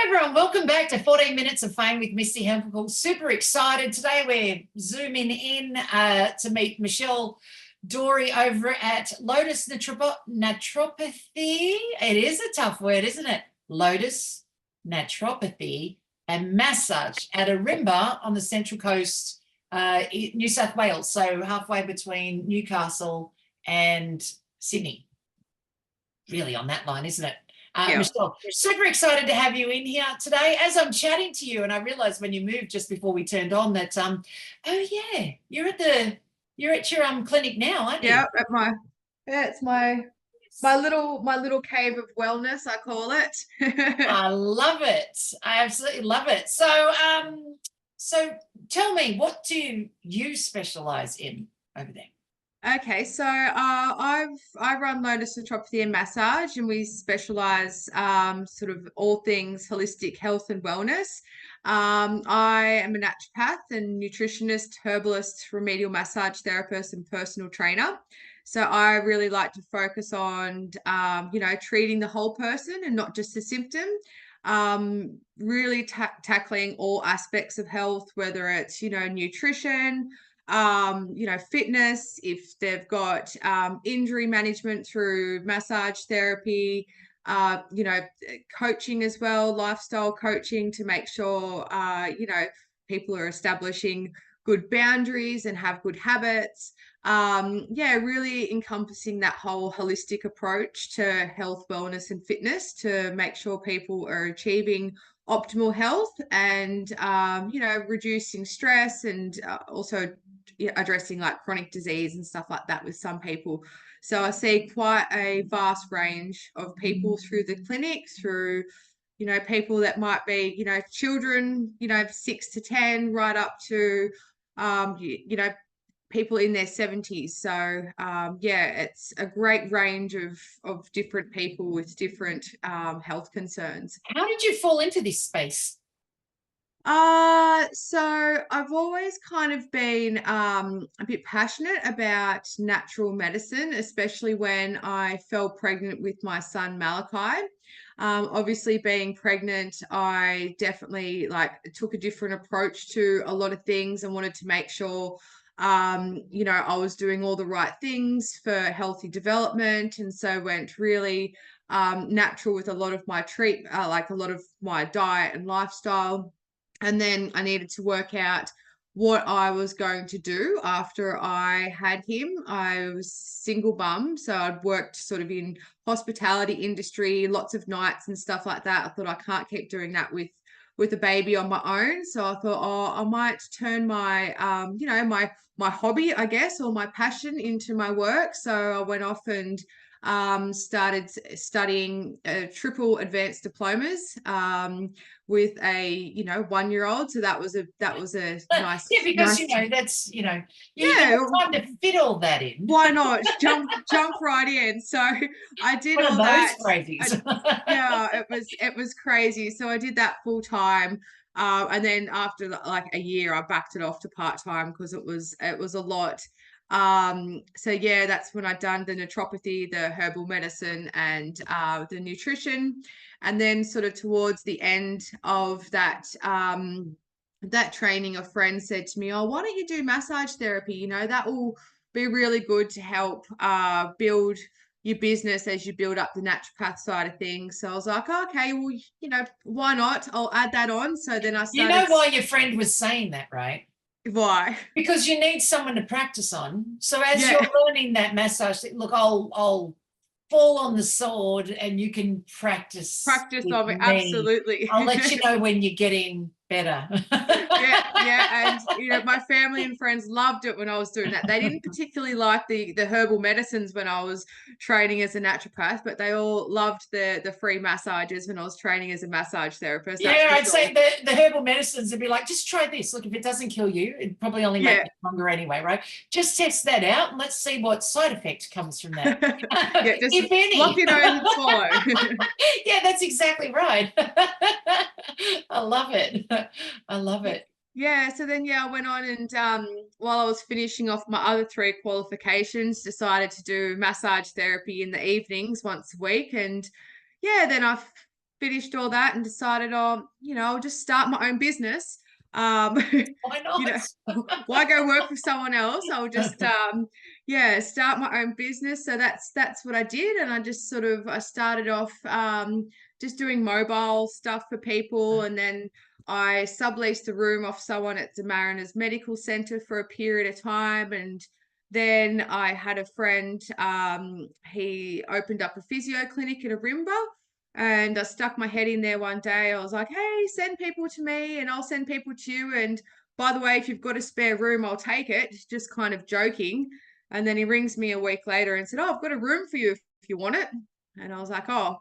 everyone, welcome back to 14 Minutes of Fame with Misty Hempel. Super excited. Today we're zooming in to meet Michelle Doorey over at Lotus Naturopathy. It is a tough word, isn't it? Lotus Naturopathy and Massage at Ourimbah on the Central Coast, New South Wales, so halfway between Newcastle and Sydney. Really on that line, isn't it? Yeah. Michelle, super excited to have you in here today. As I'm chatting to you, and I realised when you moved just before we turned on that, oh yeah, you're at your clinic now, aren't you? Yeah, it's my little cave of wellness, I call it. I love it. I absolutely love it. So tell me, what do you specialise in over there? Okay, so I run Lotus Naturopathy and Massage, and we specialize sort of all things holistic health and wellness. I am a naturopath and nutritionist, herbalist, remedial massage therapist, and personal trainer. So I really like to focus on treating the whole person and not just the symptom. Really tackling all aspects of health, whether it's nutrition, fitness, if they've got injury management through massage therapy, coaching as well, lifestyle coaching to make sure, people are establishing good boundaries and have good habits. Really encompassing that whole holistic approach to health, wellness, and fitness to make sure people are achieving optimal health and, reducing stress and also addressing like chronic disease and stuff like that with some people. So I see quite a vast range of people through the clinic, through, people that might be, children, 6 to 10, right up to, people in their 70s. So it's a great range of different people with different health concerns. How did you fall into this space? So I've always kind of been a bit passionate about natural medicine, especially when I fell pregnant with my son Malachi. Obviously being pregnant, I definitely took a different approach to a lot of things and wanted to make sure I was doing all the right things for healthy development, and so went really natural with a lot of my a lot of my diet and lifestyle. And then I needed to work out what I was going to do after I had him. I was single bum, so I'd worked sort of in hospitality industry, lots of nights and stuff like that. I thought I can't keep doing that with a baby on my own. So I thought, I might turn my my hobby, I guess, or my passion into my work. So I went off and started studying triple advanced diplomas with a 1-year-old. So that was a nice, yeah, because nice, that's you have time to fit all that in. Why not jump right in? So I did all that. It was crazy. So I did that full time. And then after like a year, I backed it off to part time because it was a lot. That's when I'd done the naturopathy, the herbal medicine, and the nutrition. And then sort of towards the end of that training, a friend said to me, "Oh, why don't you do massage therapy? That will be really good to help build your business as you build up the naturopath side of things." So I was like, okay, well, why not? I'll add that on. So then I started. You know why your friend was saying that, right? Why? Because you need someone to practice on. So as you're learning that massage, look, I'll fall on the sword and you can practice on it. Absolutely. I'll let you know when you're getting better. And my family and friends loved it when I was doing that. They didn't particularly like the herbal medicines when I was training as a naturopath, but they all loved the free massages when I was training as a massage therapist. I'd say the herbal medicines would be like, just try this. Look, if it doesn't kill you, it probably only makes you longer anyway, right? Just test that out and let's see what side effect comes from that. Just if any. Lock your nose and swallow. Yeah, that's exactly right. I love it. I love it. Yeah, so then I went on and while I was finishing off my other 3 qualifications, decided to do massage therapy in the evenings once a week. And then I finished all that and decided, oh, I'll just start my own business. Why You not? know, why go work for someone else? I'll just, yeah, start my own business. So that's what I did, and I started off just doing mobile stuff for people, and then I subleased a room off someone at the Mariner's Medical Centre for a period of time, and then I had a friend, he opened up a physio clinic in Ourimbah, and I stuck my head in there one day. I was like, hey, send people to me and I'll send people to you. And by the way, if you've got a spare room, I'll take it. Just kind of joking. And then he rings me a week later and said, oh, I've got a room for you if you want it. And I was like, oh,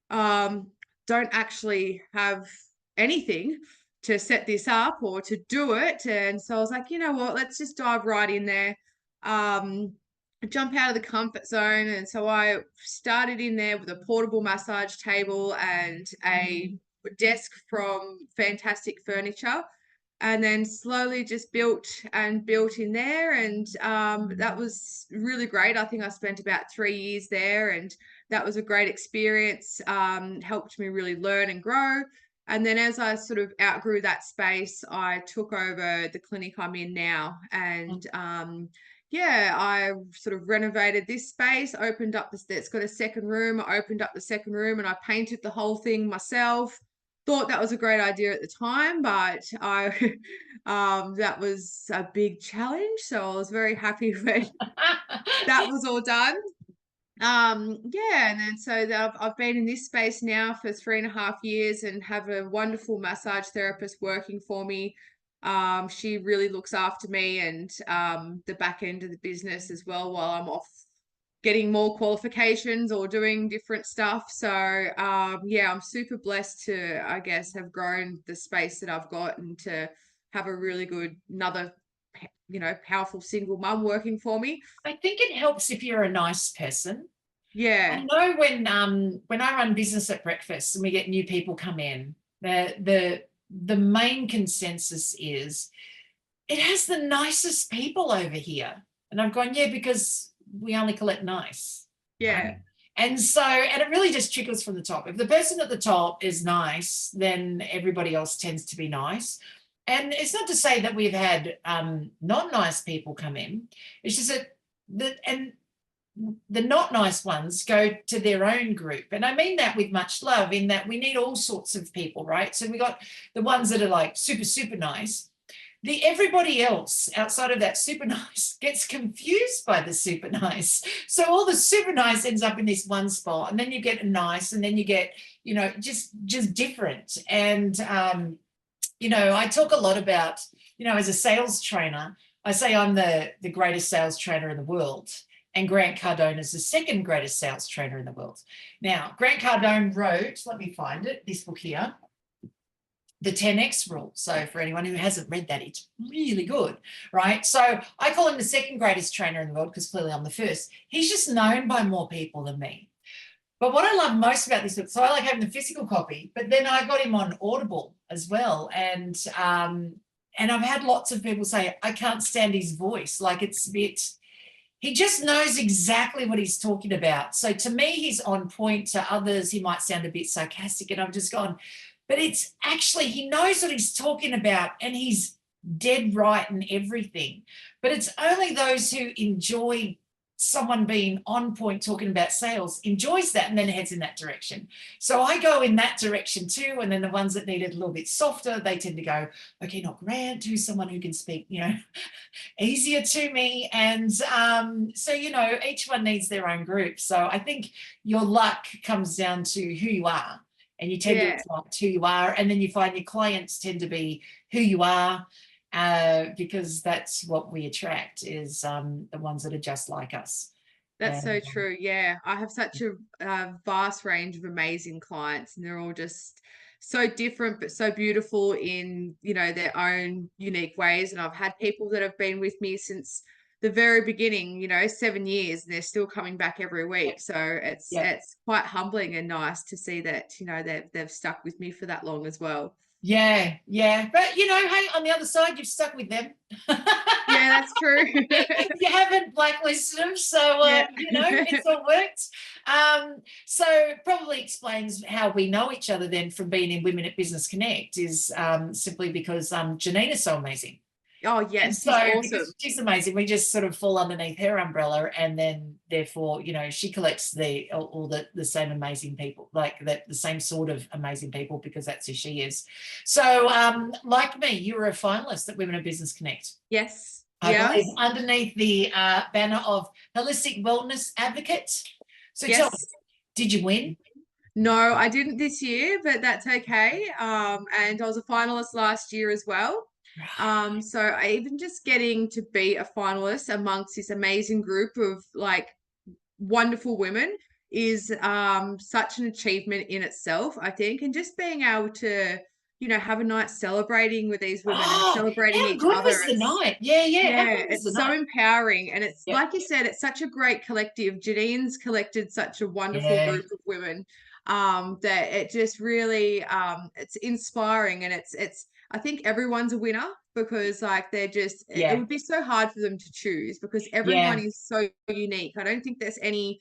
don't actually have anything to set this up or to do it. And so I was like, you know what, let's just dive right in there. Jump out of the comfort zone. And so I started in there with a portable massage table and a desk from Fantastic Furniture, and then slowly just built and built in there. And that was really great. I think I spent about 3 years there, and that was a great experience. Helped me really learn and grow. And then as I sort of outgrew that space, I took over the clinic I'm in now. And yeah, I sort of renovated this space, opened up this, it's got a second room. I opened up the second room and I painted the whole thing myself. Thought that was a great idea at the time, but I that was a big challenge. So I was very happy when that was all done. Yeah, and then so that I've been in this space now for 3.5 years and have a wonderful massage therapist working for me. She really looks after me and the back end of the business as well while I'm off getting more qualifications or doing different stuff. So yeah, I'm super blessed to, I guess, have grown the space that I've got and to have a really good another powerful single mum working for me. I think it helps if you're a nice person. I Yeah. know when I run business at breakfast and we get new people come in, the main consensus is it has the nicest people over here. And I've gone, yeah, because we only collect nice. Yeah. Right? And so, and it really just trickles from the top. If the person at the top is nice, then everybody else tends to be nice. And it's not to say that we've had not nice people come in. It's just and the not nice ones go to their own group. And I mean that with much love, in that we need all sorts of people, right? So we got the ones that are like super, super nice. The everybody else outside of that super nice gets confused by the super nice. So all the super nice ends up in this one spot, and then you get a nice, and then you get, just different. And I talk a lot about, as a sales trainer, I say I'm the greatest sales trainer in the world. And Grant Cardone is the second greatest sales trainer in the world. Now, Grant Cardone wrote, let me find it, this book here, The 10X Rule. So for anyone who hasn't read that, it's really good, right? So I call him the second greatest trainer in the world because clearly I'm the first. He's just known by more people than me. But what I love most about this book, so I like having the physical copy, but then I got him on Audible as well. And I've had lots of people say, I can't stand his voice. Like it's a bit, he just knows exactly what he's talking about. So to me, he's on point. To others, he might sound a bit sarcastic. And I've just gone, but it's actually, he knows what he's talking about and he's dead right in everything. But it's only those who enjoy someone being on point talking about sales enjoys that and then heads in that direction. So I go in that direction too. And then the ones that need it a little bit softer, they tend to go, okay, not Grant, who's someone who can speak, easier to me. And so, each one needs their own group. So I think your luck comes down to who you are, and you tend to attract who you are. And then you find your clients tend to be who you are, because that's what we attract, is the ones that are just like us. That's so true. Yeah, I have such a vast range of amazing clients, and they're all just so different but so beautiful in their own unique ways. And I've had people that have been with me since the very beginning, 7 years, and they're still coming back every week. So it's quite humbling and nice to see that they've stuck with me for that long as well. Yeah, yeah. But hey, on the other side, you've stuck with them. Yeah, that's true. You haven't blacklisted them, so Yeah. it's all worked. So probably explains how we know each other then from being in Women at Business Connect is simply because Janine is so amazing. Oh, And yes, so she's awesome. because she's amazing, we just sort of fall underneath her umbrella, and then therefore, she collects all the same amazing people, like the same sort of amazing people, because that's who she is. So like me, you were a finalist at Women of Business Connect, Yes. I believe, Yes. underneath the banner of Holistic Wellness Advocate. So tell me, Yes. did you win? No, I didn't this year, but that's okay. And I was a finalist last year as well. So I even just getting to be a finalist amongst this amazing group of like wonderful women is such an achievement in itself, I think. And just being able to, have a night celebrating with these women and Oh, celebrating how each good other. was the night? Yeah, yeah. How Yeah, good was the it's so night? empowering. And it's Yep. like you said, it's such a great collective. Janine's collected such a wonderful Yeah, group of women that it just really it's inspiring, and it's I think everyone's a winner because like they're just it yeah, would be so hard for them to choose because everyone yeah. is so unique. I don't think there's any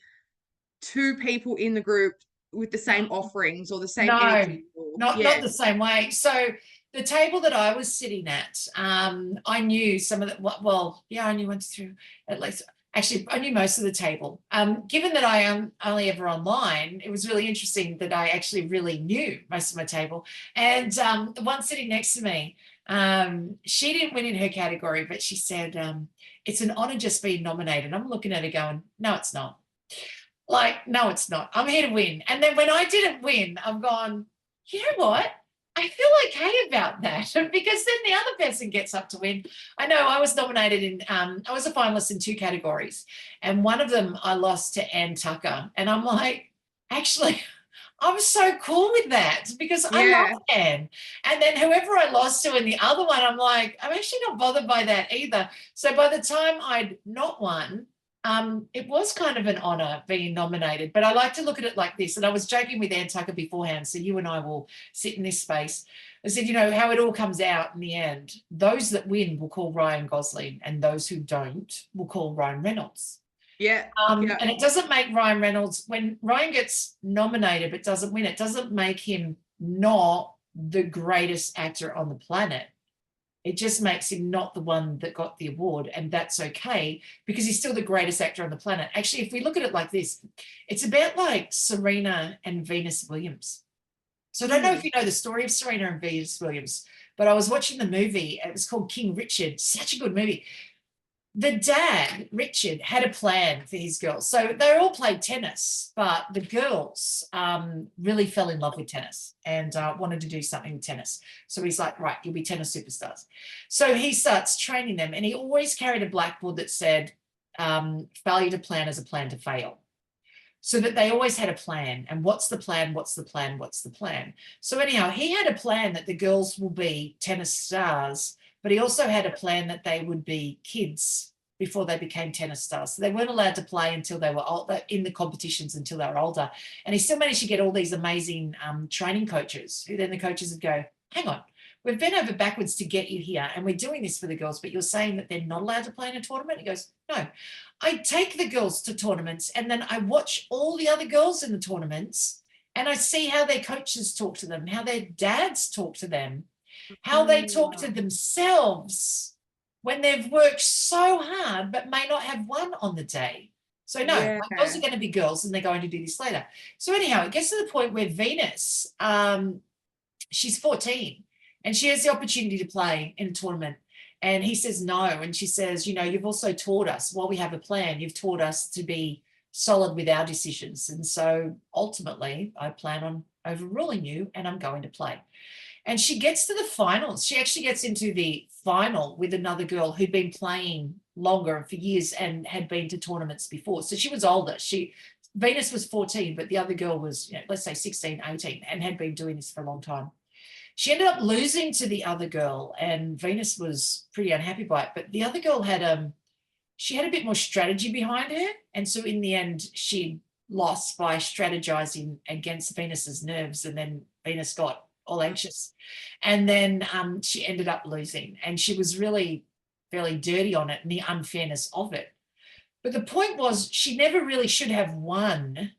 two people in the group with the same offerings or the same No, energy or not yeah. the same way. So the table that I was sitting at, I knew some of the, well, yeah, I knew one through at least. Actually, I knew most of the table. Given that I am only ever online, it was really interesting that I actually really knew most of my table. And the one sitting next to me, she didn't win in her category, but she said, it's an honor just being nominated. I'm looking at her going, no, it's not. Like, no, it's not. I'm here to win. And then when I didn't win, I've gone, you know what? I feel okay about that because then the other person gets up to win. I know I was nominated I was a finalist in two categories, and one of them I lost to Ann Tucker. And I'm like, actually, I'm so cool with that because I love Yeah. Anne. And then whoever I lost to in the other one, I'm like, I'm actually not bothered by that either. So by the time I'd not won, it was kind of an honor being nominated. But I like to look at it like this. And I was joking with Ann Tucker beforehand. So you and I will sit in this space. I said, how it all comes out in the end. Those that win will call Ryan Gosling, and those who don't will call Ryan Reynolds. Yeah. Yeah. And it doesn't make Ryan Reynolds, when Ryan gets nominated but doesn't win, it doesn't make him not the greatest actor on the planet. It just makes him not the one that got the award, and that's okay because he's still the greatest actor on the planet. Actually, if we look at it like this, it's about like Serena and Venus Williams. So I don't know if you know the story of Serena and Venus Williams, but I was watching the movie. It was called King Richard. Such a good movie. The dad, Richard, had a plan for his girls. So they all played tennis, but the girls really fell in love with tennis and wanted to do something with tennis. So he's like, right, you'll be tennis superstars. So he starts training them, and he always carried a blackboard that said, failure to plan is a plan to fail. So that they always had a plan. And what's the plan? What's the plan? What's the plan? So anyhow, he had a plan that the girls will be tennis stars, but he also had a plan that they would be kids before they became tennis stars. So they weren't allowed to play until they were older, in the competitions until they were older. And he still managed to get all these amazing training coaches, who then the coaches would go, hang on, we've been over backwards to get you here, and we're doing this for the girls, but you're saying that they're not allowed to play in a tournament? He goes, no. I take the girls to tournaments, and then I watch all the other girls in the tournaments, and I see how their coaches talk to them, how their dads talk to them, how they talk to themselves when they've worked so hard but may not have won on the day. So no, Yeah. my girls are going to be girls, and they're going to do this later. So anyhow, it gets to the point where Venus, she's 14, and she has the opportunity to play in a tournament. And he says no. And she says, you've also taught us, while we have a plan, you've taught us to be solid with our decisions. And so ultimately, I plan on overruling you, and I'm going to play. And she gets to the finals. She actually gets into the final with another girl who'd been playing longer for years and had been to tournaments before. So she was older. Venus was 14, but the other girl was, let's say 16, 18, and had been doing this for a long time. She ended up losing to the other girl, and Venus was pretty unhappy by it. But the other girl had she had a bit more strategy behind her, and so in the end, she lost by strategizing against Venus's nerves, and then Venus got all anxious. And then she ended up losing, and she was really fairly dirty on it and the unfairness of it. But the point was, she never really should have won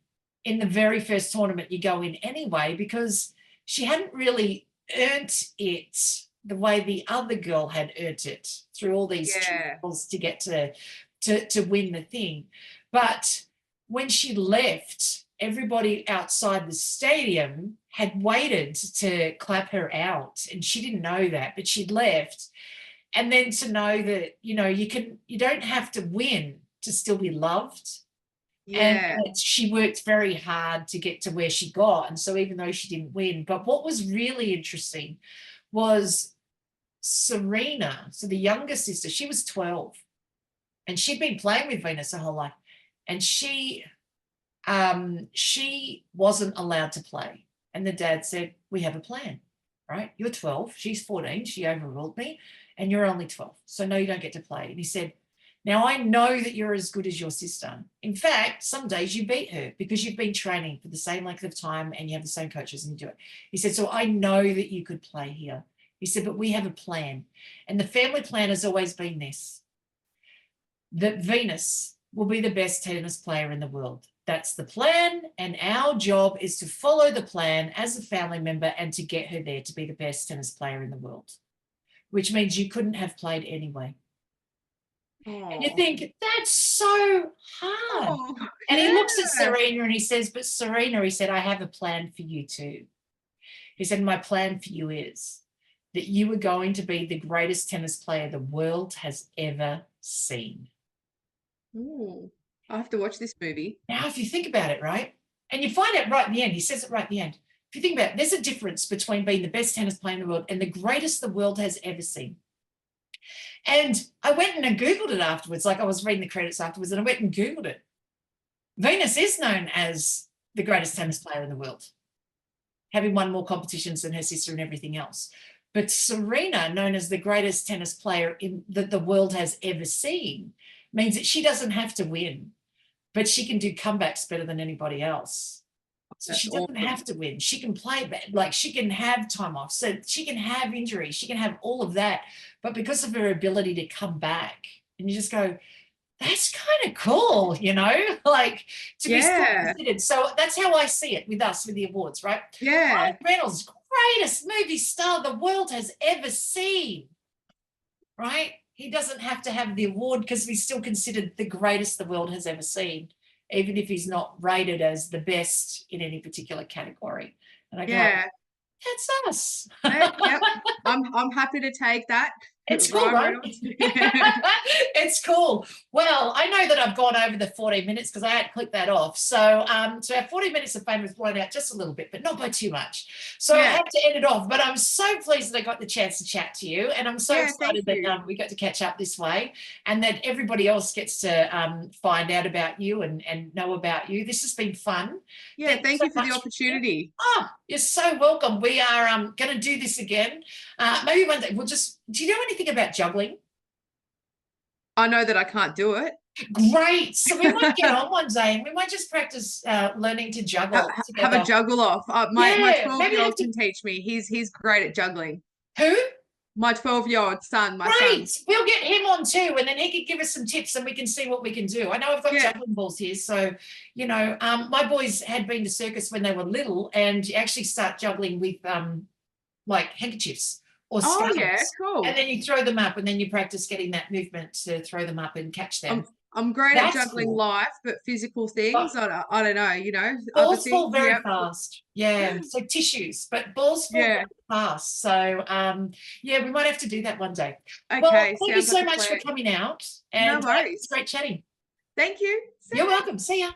in the very first tournament you go in anyway, because she hadn't really earned it the way the other girl had earned it through all these trials to get to win the thing. But when she left, everybody outside the stadium had waited to clap her out, and she didn't know that, but she'd left. And then to know that, you know, you don't have to win to still be loved. And she worked very hard to get to where she got. And so even though she didn't win, but what was really interesting was Serena, so the younger sister, she was 12, and she'd been playing with Venus her whole life, and she wasn't allowed to play. And the dad said, we have a plan, right? You're 12, she's 14, she overruled me, and you're only 12, so no, you don't get to play. And he said, now I know that you're as good as your sister. In fact, some days you beat her because you've been training for the same length of time and you have the same coaches and you do it. He said, so I know that you could play here. He said, but we have a plan. And the family plan has always been this, that Venus will be the best tennis player in the world. That's the plan. And our job is to follow the plan as a family member and to get her there to be the best tennis player in the world, which means you couldn't have played anyway. And you think, that's so hard. And he looks at Serena and he says, but Serena, he said, I have a plan for you too. He said, my plan for you is that you are going to be the greatest tennis player the world has ever seen. Ooh, I'll have to watch this movie. Now, if you think about it, right, and you find out right in the end, he says it right at the end. If you think about it, there's a difference between being the best tennis player in the world and the greatest the world has ever seen. And I went and Googled it afterwards, like I was reading the credits afterwards, and I went and Googled it. Venus is known as the greatest tennis player in the world, having won more competitions than her sister and everything else. But Serena, known as the greatest tennis player that the world has ever seen, means that she doesn't have to win, but she can do comebacks better than anybody else. So she doesn't have to win. She can play bad, like she can have time off. So she can have injuries. She can have all of that. But because of her ability to come back, and you just go, that's kind of cool, you know, like to be still considered. So that's how I see it with us, with the awards, right? Ryan Reynolds, greatest movie star the world has ever seen, right? He doesn't have to have the award because he's still considered the greatest the world has ever seen, even if he's not rated as the best in any particular category. And I go, that's us. I'm happy to take that. It's cool, right? It's cool. Well, I know that I've gone over the 14 minutes because I had clicked that off. So, so our 40 minutes of fame has blown out just a little bit, but not by too much. So I had to end it off. But I'm so pleased that I got the chance to chat to you, and I'm so excited that we got to catch up this way, and that everybody else gets to find out about you and know about you. This has been fun. Thank you for the opportunity. Oh, you're so welcome. We are going to do this again. Maybe one day we'll just. Do you know anything about juggling? I know that I can't do it. Great. So we might get on one day and we might just practice learning to juggle together. Have a juggle off. My 12-year-old can teach me. He's great at juggling. Who? My 12-year-old son, my son. We'll get him on too, and then he could give us some tips and we can see what we can do. I know I've got juggling balls here. So, you know, my boys had been to circus when they were little, and you actually start juggling with like handkerchiefs. Or cool. And then you throw them up, and then you practice getting that movement to throw them up and catch them. I'm great at juggling life, but physical things, I don't know, you know. Balls fall very fast. So tissues, but balls fall very fast. So, we might have to do that one day. Okay. Well, thank you so much for coming out. And no worries. it's great chatting. Thank you. You're welcome. See ya.